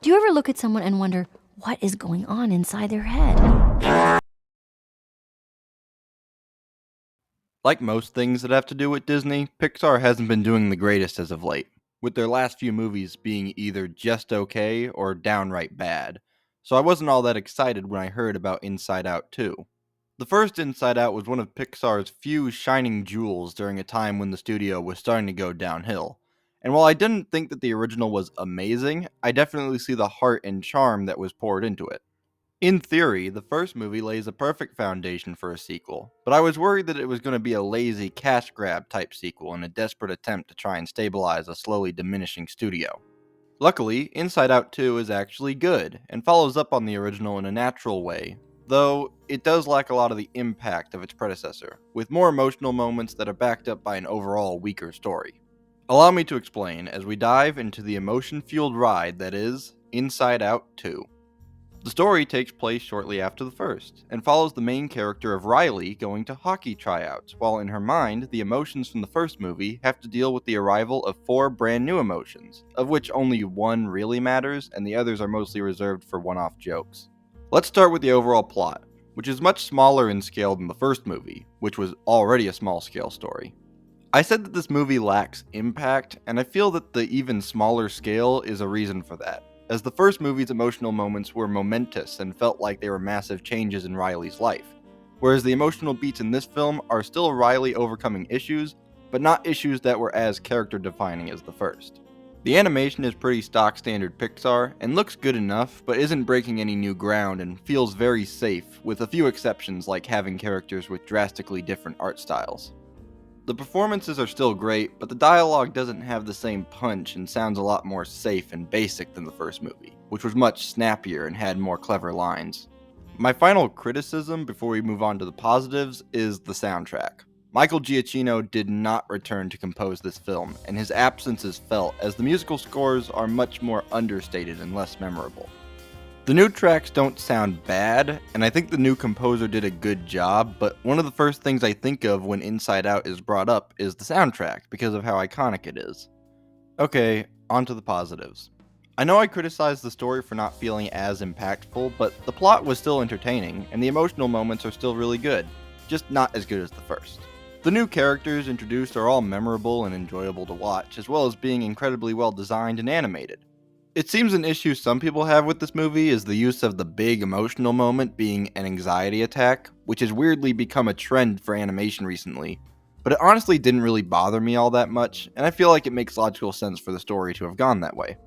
Do you ever look at someone and wonder what is going on inside their head? Like most things that have to do with Disney, Pixar hasn't been doing the greatest as of late, with their last few movies being either just okay or downright bad. So I wasn't all that excited when I heard about Inside Out 2. The first Inside Out was one of Pixar's few shining jewels during a time when the studio was starting to go downhill. And while I didn't think that the original was amazing, I definitely see the heart and charm that was poured into it. In theory, the first movie lays a perfect foundation for a sequel, but I was worried that it was going to be a lazy cash grab type sequel in a desperate attempt to try and stabilize a slowly diminishing studio. Luckily, Inside Out 2 is actually good, and follows up on the original in a natural way, though it does lack a lot of the impact of its predecessor, with more emotional moments that are backed up by an overall weaker story. Allow me to explain as we dive into the emotion-fueled ride that is Inside Out 2. The story takes place shortly after the first, and follows the main character of Riley going to hockey tryouts, while in her mind, the emotions from the first movie have to deal with the arrival of 4 brand new emotions, of which only one really matters, and the others are mostly reserved for one-off jokes. Let's start with the overall plot, which is much smaller in scale than the first movie, which was already a small-scale story. I said that this movie lacks impact, and I feel that the even smaller scale is a reason for that, as the first movie's emotional moments were momentous and felt like they were massive changes in Riley's life, whereas the emotional beats in this film are still Riley overcoming issues, but not issues that were as character-defining as the first. The animation is pretty stock standard Pixar, and looks good enough, but isn't breaking any new ground and feels very safe, with a few exceptions like having characters with drastically different art styles. The performances are still great, but the dialogue doesn't have the same punch and sounds a lot more safe and basic than the first movie, which was much snappier and had more clever lines. My final criticism before we move on to the positives is the soundtrack. Michael Giacchino did not return to compose this film, and his absence is felt as the musical scores are much more understated and less memorable. The new tracks don't sound bad, and I think the new composer did a good job, but one of the first things I think of when Inside Out is brought up is the soundtrack, because of how iconic it is. Okay, on to the positives. I know I criticized the story for not feeling as impactful, but the plot was still entertaining, and the emotional moments are still really good, just not as good as the first. The new characters introduced are all memorable and enjoyable to watch, as well as being incredibly well designed and animated. It seems an issue some people have with this movie is the use of the big emotional moment being an anxiety attack, which has weirdly become a trend for animation recently, but it honestly didn't really bother me all that much, and I feel like it makes logical sense for the story to have gone that way.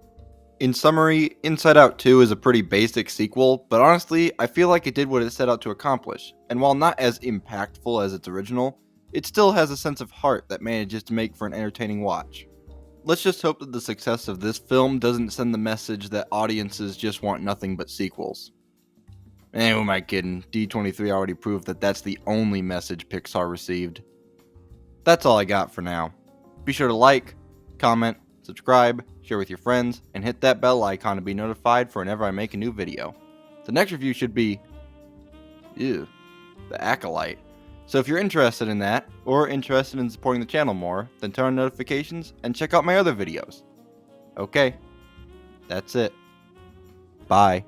In summary, Inside Out 2 is a pretty basic sequel, but honestly, I feel like it did what it set out to accomplish, and while not as impactful as its original, it still has a sense of heart that manages to make for an entertaining watch. Let's just hope that the success of this film doesn't send the message that audiences just want nothing but sequels. And who am I kidding? D23 already proved that that's the only message Pixar received. That's all I got for now. Be sure to like, comment, subscribe, share with your friends, and hit that bell icon to be notified for whenever I make a new video. The next review should be... Ew, The Acolyte. So if you're interested in that, or interested in supporting the channel more, then turn on notifications and check out my other videos. Okay, that's it. Bye.